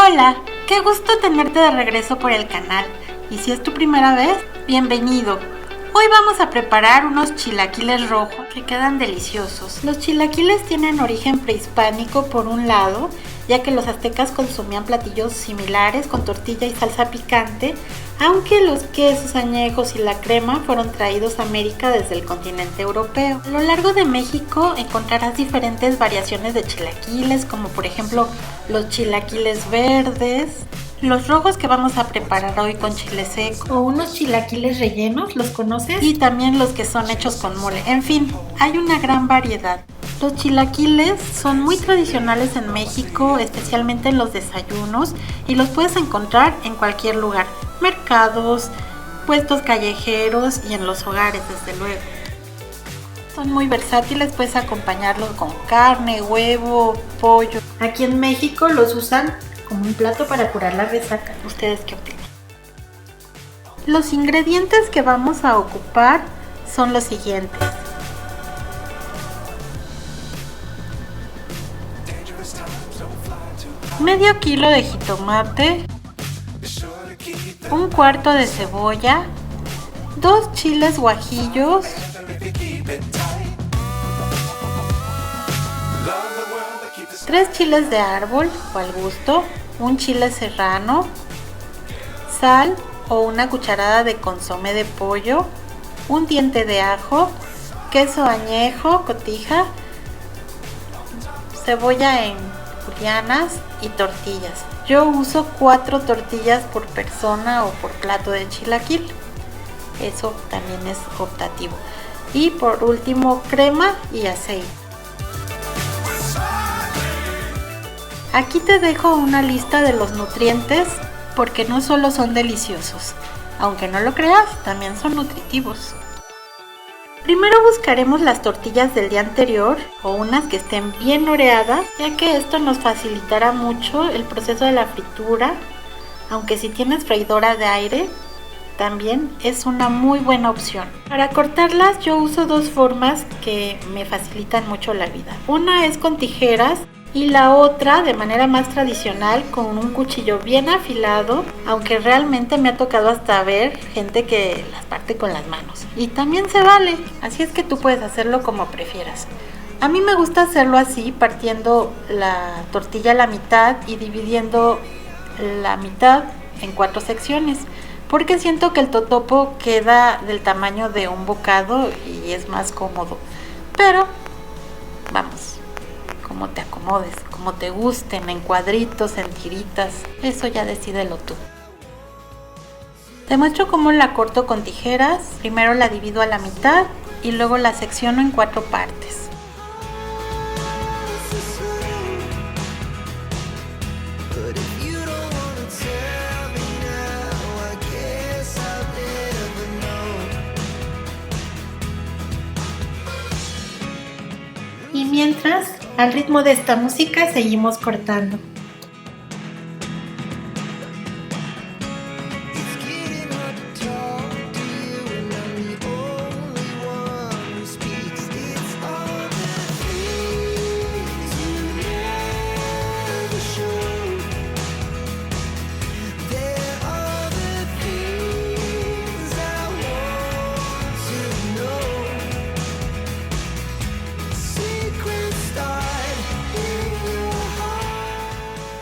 Hola, qué gusto tenerte de regreso por el canal. Y si es tu primera vez, bienvenido. Hoy vamos a preparar unos chilaquiles rojos que quedan deliciosos. Los chilaquiles tienen origen prehispánico por un lado, ya que los aztecas consumían platillos similares con tortilla y salsa picante, aunque los quesos añejos y la crema fueron traídos a América desde el continente europeo. A lo largo de México encontrarás diferentes variaciones de chilaquiles, como por ejemplo los chilaquiles verdes, los rojos que vamos a preparar hoy con chile seco, o unos chilaquiles rellenos, ¿los conoces? Y también los que son hechos con mole. En fin, hay una gran variedad. Los chilaquiles son muy tradicionales en México, especialmente en los desayunos, y los puedes encontrar en cualquier lugar, mercados, puestos callejeros y en los hogares, desde luego. Son muy versátiles, puedes acompañarlos con carne, huevo, pollo. Aquí en México los usan como un plato para curar la resaca. ¿Ustedes qué opinan? Los ingredientes que vamos a ocupar son los siguientes: medio kilo de jitomate, un cuarto de cebolla, 2 chiles guajillos, 3 chiles de árbol o al gusto, un chile serrano, sal o una cucharada de consomé de pollo, un diente de ajo, queso añejo, cotija, cebolla en julianas y tortillas. Yo uso 4 tortillas por persona o por plato de chilaquil. Eso también es optativo. Y por último, crema y aceite. Aquí te dejo una lista de los nutrientes porque no solo son deliciosos, aunque no lo creas, también son nutritivos. Primero buscaremos las tortillas del día anterior o unas que estén bien oreadas, ya que esto nos facilitará mucho el proceso de la fritura, aunque si tienes freidora de aire también es una muy buena opción. Para cortarlas yo uso 2 formas que me facilitan mucho la vida. Una es con tijeras y la otra de manera más tradicional con un cuchillo bien afilado, aunque realmente me ha tocado hasta ver gente que las parte con las manos y también se vale, así es que tú puedes hacerlo como prefieras. A mí me gusta hacerlo así, partiendo la tortilla a la mitad y dividiendo la mitad en 4 secciones, porque siento que el totopo queda del tamaño de un bocado y es más cómodo, pero vamos, como te acomodes, como te gusten, en cuadritos, en tiritas, eso ya decídelo tú. Te muestro cómo la corto con tijeras. Primero la divido a la mitad y luego la secciono en 4 partes. Y mientras, al ritmo de esta música, seguimos cortando.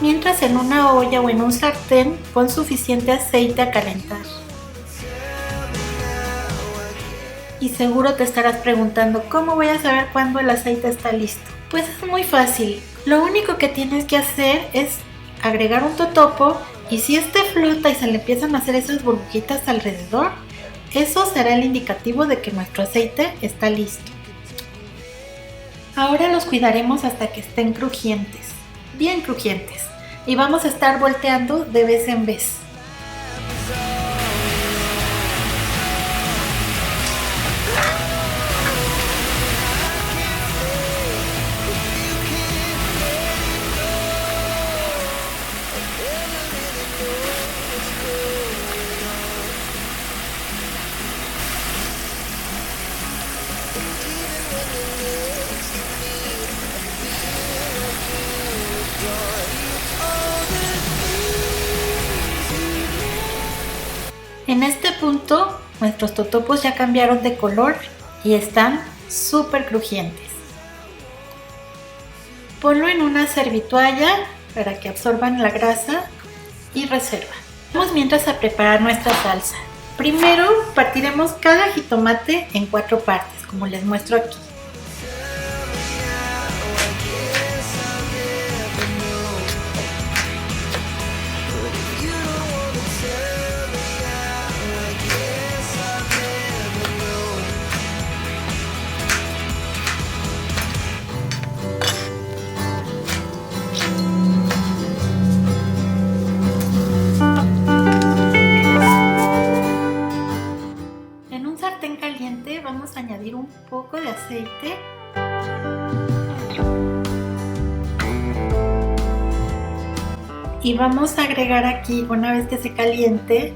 Mientras, en una olla o en un sartén pon suficiente aceite a calentar. Y seguro te estarás preguntando, ¿cómo voy a saber cuándo el aceite está listo? Pues es muy fácil. Lo único que tienes que hacer es agregar un totopo y si este flota y se le empiezan a hacer esas burbujitas alrededor, eso será el indicativo de que nuestro aceite está listo. Ahora los cuidaremos hasta que estén crujientes, bien crujientes. Y vamos a estar volteando de vez en vez. En este punto nuestros totopos ya cambiaron de color y están súper crujientes. Ponlo en una servitoalla para que absorban la grasa y reserva. Vamos mientras a preparar nuestra salsa. Primero partiremos cada jitomate en 4 partes, como les muestro aquí. Vamos a añadir un poco de aceite y vamos a agregar aquí, una vez que se caliente,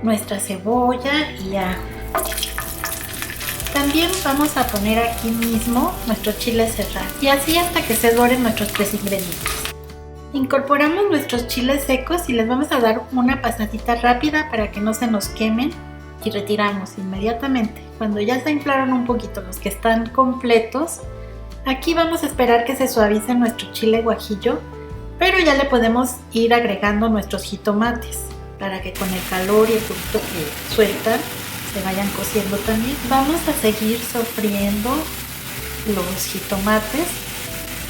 nuestra cebolla y ajo. También vamos a poner aquí mismo nuestro chile serrano y así hasta que se doren nuestros 3 ingredientes. Incorporamos nuestros chiles secos y les vamos a dar una pasadita rápida para que no se nos quemen y retiramos inmediatamente. Cuando ya se inflaron un poquito los que están completos, aquí vamos a esperar que se suavice nuestro chile guajillo, pero ya le podemos ir agregando nuestros jitomates para que con el calor y el juguito que sueltan se vayan cociendo también. Vamos a seguir sofriendo los jitomates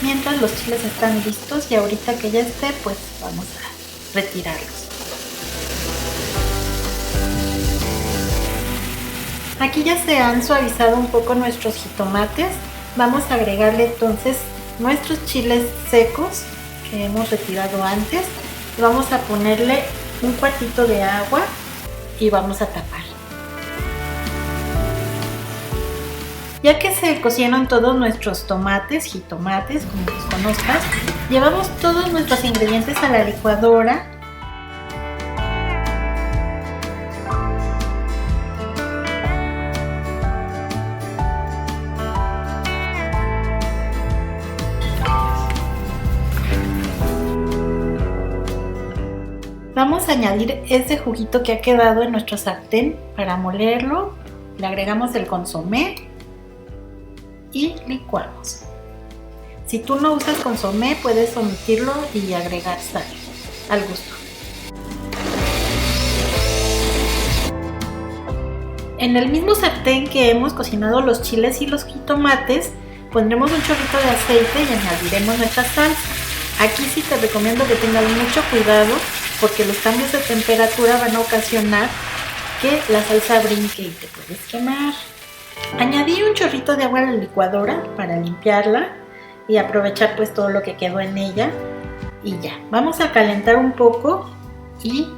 mientras los chiles están listos y ahorita que ya esté, pues vamos a retirarlos. Aquí ya se han suavizado un poco nuestros jitomates. Vamos a agregarle entonces nuestros chiles secos que hemos retirado antes. Vamos a ponerle un cuartito de agua y vamos a tapar. Ya que se cocieron todos nuestros tomates, jitomates, como los conozcas, llevamos todos nuestros ingredientes a la licuadora. Vamos a añadir ese juguito que ha quedado en nuestro sartén para molerlo. Le agregamos el consomé y licuamos. Si tú no usas consomé, puedes omitirlo y agregar sal al gusto. En el mismo sartén que hemos cocinado los chiles y los jitomates, pondremos un chorrito de aceite y añadiremos nuestra salsa. Aquí sí te recomiendo que tengas mucho cuidado porque los cambios de temperatura van a ocasionar que la salsa brinque y te puedes quemar. Añadí un chorrito de agua a la licuadora para limpiarla y aprovechar pues todo lo que quedó en ella y ya. Vamos a calentar un poco y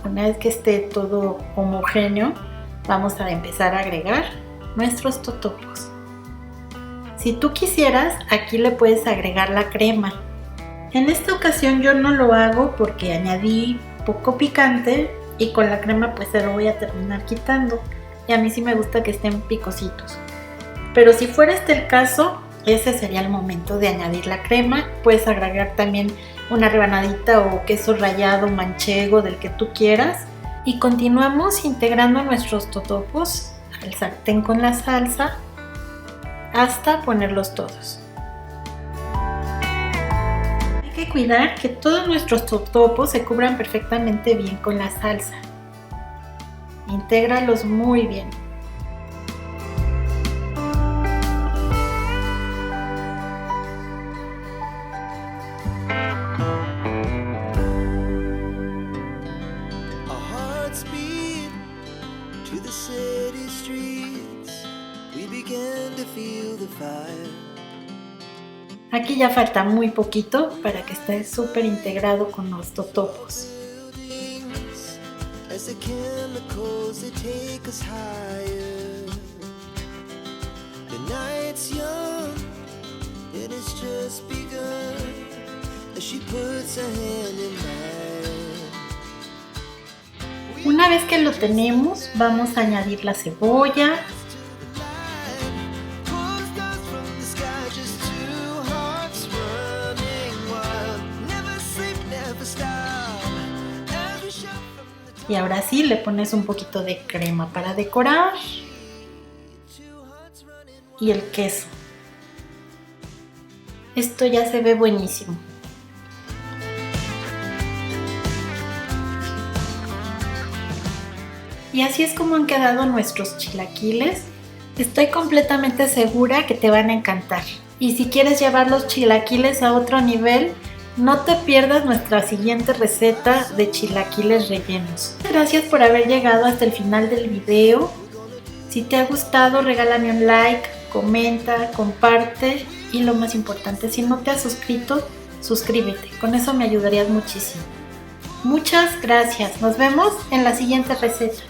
una vez que esté todo homogéneo vamos a empezar a agregar nuestros totopos. Si tú quisieras, aquí le puedes agregar la crema. En esta ocasión yo no lo hago porque añadí poco picante y con la crema pues se lo voy a terminar quitando y a mí sí me gusta que estén picositos. Pero si fuera este el caso, ese sería el momento de añadir la crema. Puedes agregar también una rebanadita o queso rallado manchego del que tú quieras y continuamos integrando nuestros totopos al sartén con la salsa hasta ponerlos todos. Hay que cuidar que todos nuestros totopos se cubran perfectamente bien con la salsa. Intégralos muy bien. Aquí ya falta muy poquito para que esté súper integrado con los totopos. Una vez que lo tenemos, vamos a añadir la cebolla. Y ahora sí le pones un poquito de crema para decorar. Y el queso. Esto ya se ve buenísimo. Y así es como han quedado nuestros chilaquiles. Estoy completamente segura que te van a encantar. Y si quieres llevar los chilaquiles a otro nivel, no te pierdas nuestra siguiente receta de chilaquiles rellenos. Gracias por haber llegado hasta el final del video. Si te ha gustado, regálame un like, comenta, comparte y lo más importante, si no te has suscrito, suscríbete. Con eso me ayudarías muchísimo. Muchas gracias. Nos vemos en la siguiente receta.